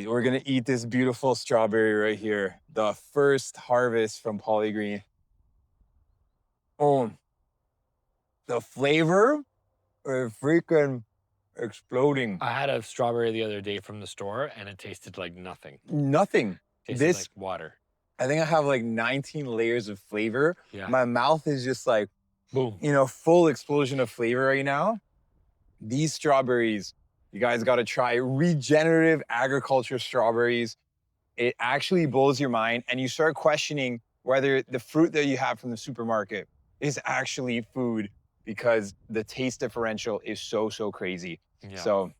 right, we're gonna eat this beautiful strawberry right here. The first harvest from Polygreen. Oh, the flavor is freaking exploding. I had a strawberry the other day from the store and it tasted like nothing. Nothing. Tasted This, like water. I think I have like 19 layers of flavor. Yeah. My mouth is just like, Boom. you know, full explosion of flavor right now. These strawberries, you guys got to try regenerative agriculture strawberries. It actually blows your mind, and you start questioning whether the fruit that you have from the supermarket is actually food, because the taste differential is so crazy. Yeah. So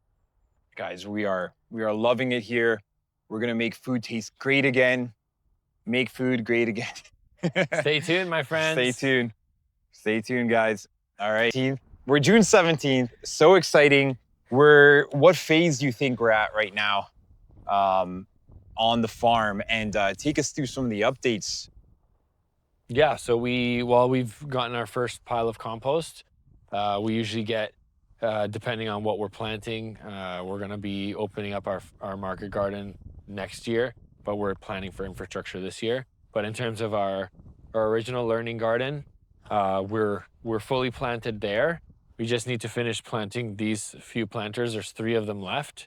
guys, we are loving it here. We're gonna make food taste great again. Make food great again. Stay tuned, my friends. Stay tuned. Stay tuned, guys. All right. We're June 17th. So exciting. What phase do you think we're at right now on the farm? And take us through some of the updates. Yeah, so we've gotten our first pile of compost. We usually get, depending on what we're planting, we're gonna be opening up our market garden next year, but we're planning for infrastructure this year. But in terms of our original learning garden, we're fully planted there. We just need to finish planting these few planters. There's 3 of them left.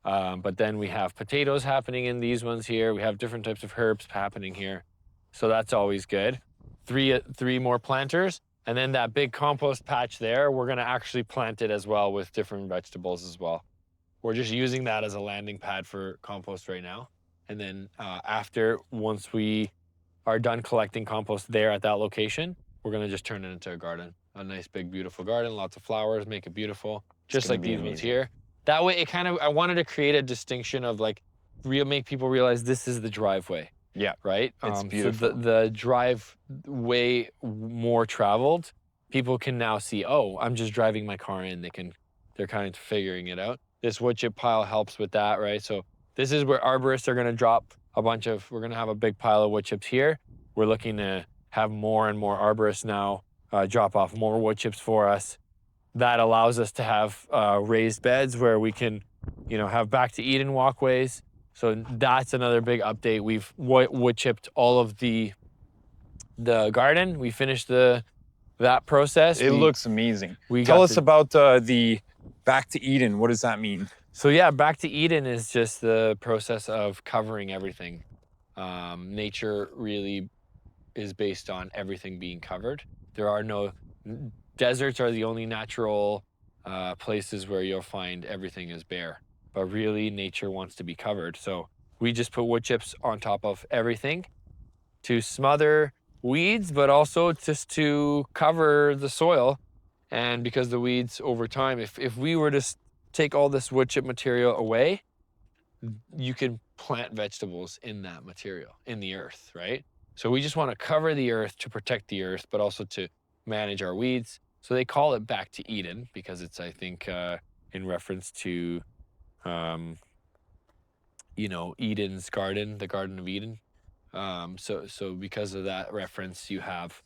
But then we have potatoes happening in these ones here. We have different types of herbs happening here. So that's always good. 3 more planters. And then that big compost patch there, we're gonna actually plant it as well with different vegetables as well. We're just using that as a landing pad for compost right now. And then once we are done collecting compost there at that location, we're gonna just turn it into a garden. A nice, big, beautiful garden, lots of flowers, make it beautiful. Just like these ones here. That way, I wanted to create a distinction of like, make people realize this is the driveway. Yeah. Right? It's beautiful. So the driveway more traveled, people can now see, oh, I'm just driving my car in. They're kind of figuring it out. This wood chip pile helps with that, right? So this is where arborists are gonna drop we're gonna have a big pile of wood chips here. We're looking to have more and more arborists now drop off more wood chips for us. That allows us to have raised beds where we can, have back to Eden walkways. So that's another big update. We've wood chipped all of the garden. We finished that process. It looks amazing. We Tell us about the back to Eden. What does that mean? So yeah, back to Eden is just the process of covering everything. Nature really is based on everything being covered. Deserts are the only natural places where you'll find everything is bare, but really nature wants to be covered. So we just put wood chips on top of everything to smother weeds, but also just to cover the soil. And because the weeds over time, if we were to take all this wood chip material away, you can plant vegetables in that material, in the earth, right? So we just want to cover the earth to protect the earth, but also to manage our weeds. So they call it back to Eden because it's, I think, in reference to, Eden's garden, the Garden of Eden. So because of that reference, you have,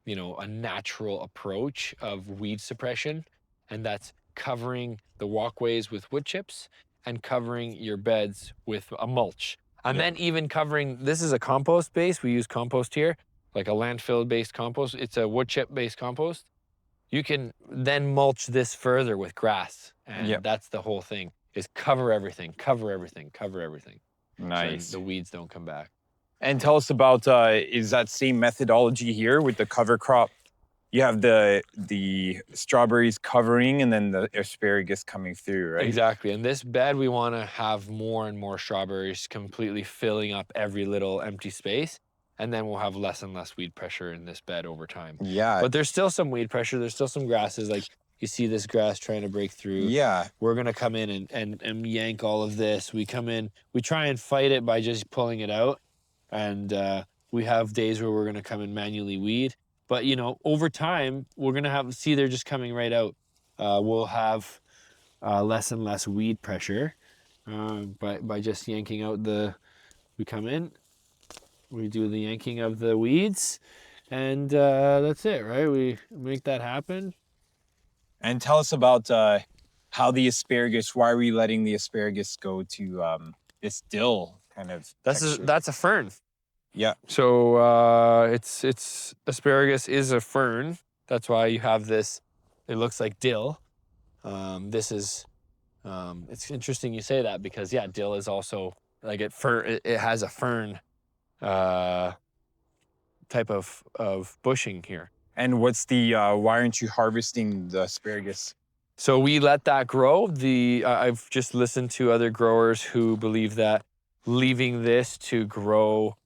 a natural approach of weed suppression, and that's covering the walkways with wood chips and covering your beds with a mulch. And then even covering, this is a compost base. We use compost here, like a landfill-based compost. It's a wood chip-based compost. You can then mulch this further with grass. And that's the whole thing, is cover everything, cover everything, cover everything. Nice. So the weeds don't come back. And tell us about, is that same methodology here with the cover crop? You have the strawberries covering and then the asparagus coming through, right? Exactly. In this bed, we want to have more and more strawberries completely filling up every little empty space. And then we'll have less and less weed pressure in this bed over time. Yeah. But there's still some weed pressure. There's still some grasses. Like you see this grass trying to break through. Yeah. We're going to come in and yank all of this. We come in, we try and fight it by just pulling it out. And we have days where we're going to come and manually weed. But, over time, we're going to they're just coming right out. We'll have less and less weed pressure by just yanking out we come in, we do the yanking of the weeds, and that's it, right? We make that happen. And tell us about how the asparagus, why are we letting the asparagus go to this dill kind of texture. That's a fern. Yeah. So it's asparagus is a fern. That's why you have this. It looks like dill. This is. It's interesting you say that because yeah, dill is also like it has a fern type of bushing here. And what's the why aren't you harvesting the asparagus? So we let that grow. I've just listened to other growers who believe that leaving this to grow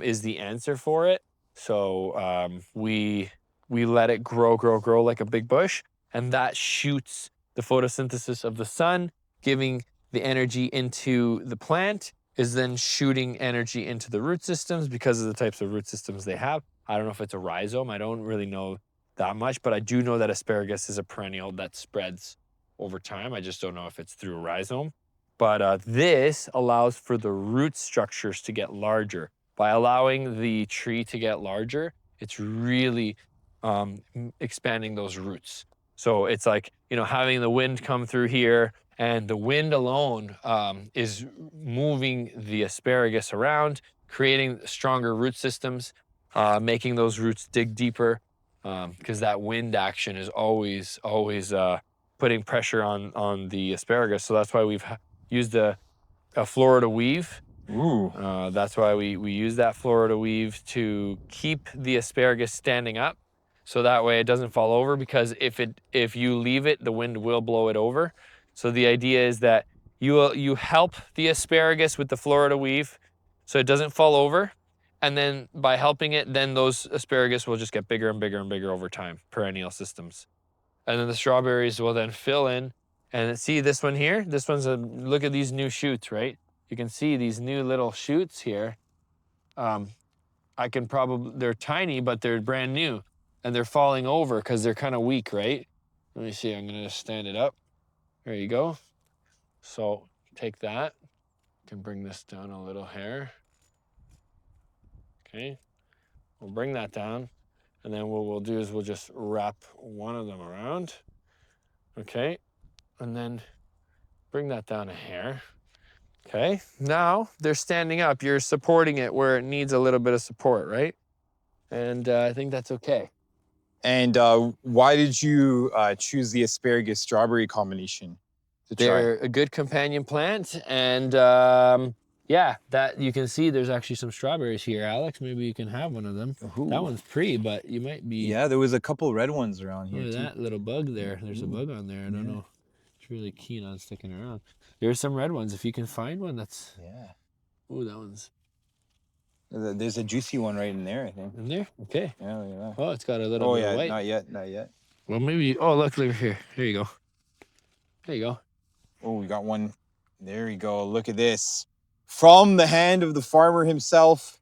is the answer for it. So we let it grow like a big bush, and that shoots the photosynthesis of the sun, giving the energy into the plant, is then shooting energy into the root systems because of the types of root systems they have. I don't know if it's a rhizome. I don't really know that much, but I do know that asparagus is a perennial that spreads over time. I just don't know if it's through a rhizome. But this allows for the root structures to get larger. By allowing the tree to get larger, it's really expanding those roots. So it's like, having the wind come through here, and the wind alone is moving the asparagus around, creating stronger root systems, making those roots dig deeper, because that wind action is always putting pressure on the asparagus. So that's why we've used a Florida weave. Ooh. That's why we use that Florida weave to keep the asparagus standing up, so that way it doesn't fall over, because if you leave it, the wind will blow it over. So the idea is that you help the asparagus with the Florida weave so it doesn't fall over, and then by helping it, then those asparagus will just get bigger and bigger and bigger over time, perennial systems. And then the strawberries will then fill in. And see this one here? This one's look at these new shoots, right? You can see these new little shoots here. They're tiny, but they're brand new. And they're falling over because they're kind of weak, right? Let me see, I'm gonna just stand it up. There you go. So take that. Can bring this down a little hair. Okay, we'll bring that down. And then what we'll do is we'll just wrap one of them around. Okay, and then bring that down a hair. Okay, now they're standing up. You're supporting it where it needs a little bit of support, right? And I think that's okay. And why did you choose the asparagus strawberry combination to try? They're a good companion plant, and yeah, that you can see there's actually some strawberries here. Alex, maybe you can have one of them. Ooh. That one's pretty, but you might be. Yeah, there was a couple red ones around here Look at too. that little bug there. There's a bug on there. I don't know. It's really keen on sticking around. There's some red ones. If you can find one, that's. Yeah. Oh, that one's. There's a juicy one right in there, I think. In there? Okay. Yeah, look at that. Oh, it's got a little bit of white. Not yet, not yet. Well, maybe. Oh, look here. There you go. There you go. Oh, we got one. There you go. Look at this. From the hand of the farmer himself.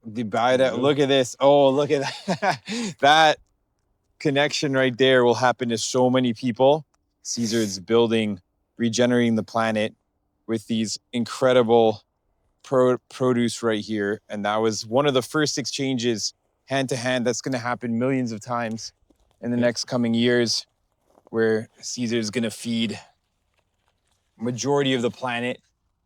Look at this. Oh, look at that. That connection right there will happen to so many people. Cesar is regenerating the planet with these incredible produce right here. And that was one of the first exchanges hand to hand. That's going to happen millions of times in the next coming years, where Cesar is going to feed majority of the planet.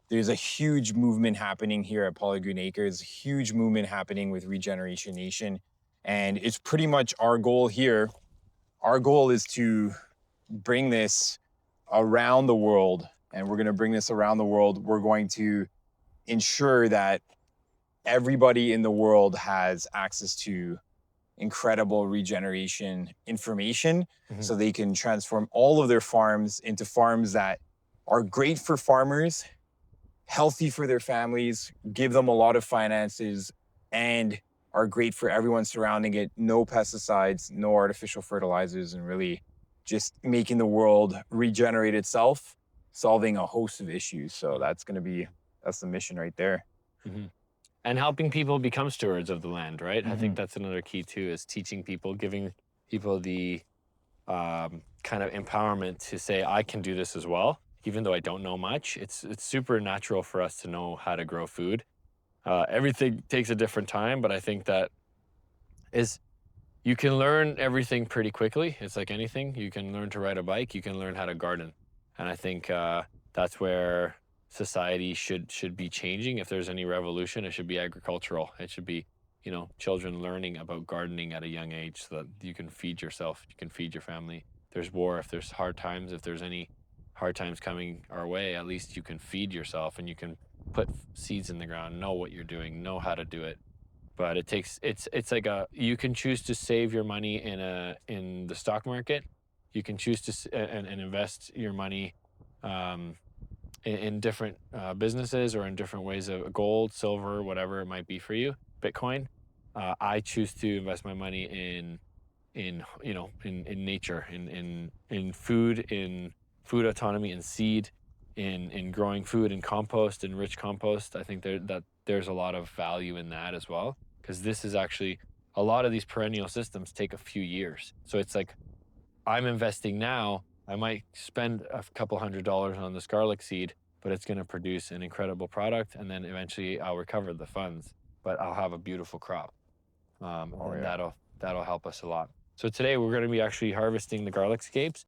There's a huge movement happening here at Polygreen Acres, huge movement happening with Regeneration Nation. And it's pretty much our goal here. Our goal is to bring this around the world, and we're going to bring this around the world. We're going to ensure that everybody in the world has access to incredible regeneration information, so they can transform all of their farms into farms that are great for farmers, healthy for their families, give them a lot of finances, and are great for everyone surrounding it. No pesticides, no artificial fertilizers, and really just making the world regenerate itself, solving a host of issues. So that's the mission right there. And helping people become stewards of the land, right? I think that's another key too, is teaching people, giving people the kind of empowerment to say, I can do this as well. Even though I don't know much, it's super natural for us to know how to grow food. Everything takes a different time, but I think that you can learn everything pretty quickly. It's like anything. You can learn to ride a bike, you can learn how to garden. And I think that's where society should be changing. If there's any revolution, it should be agricultural. It should be, children learning about gardening at a young age so that you can feed yourself, you can feed your family. If there's war, if there's hard times, if there's any hard times coming our way, at least you can feed yourself and you can put seeds in the ground, know what you're doing, know how to do it. But it's like you can choose to save your money in the stock market. You can choose to and invest your money um, in different businesses or in different ways of gold, silver, whatever it might be for you, Bitcoin. I choose to invest my money in nature, in food autonomy, in seed, in growing food, in compost, in rich compost. I think there's a lot of value in that as well, because this is actually a lot of these perennial systems take a few years. So it's like I'm investing now. I might spend a couple $100s on this garlic seed, but it's going to produce an incredible product, and then eventually I'll recover the funds, but I'll have a beautiful crop, and Oh then yeah. that'll help us a lot. So today we're going to be actually harvesting the garlic scapes.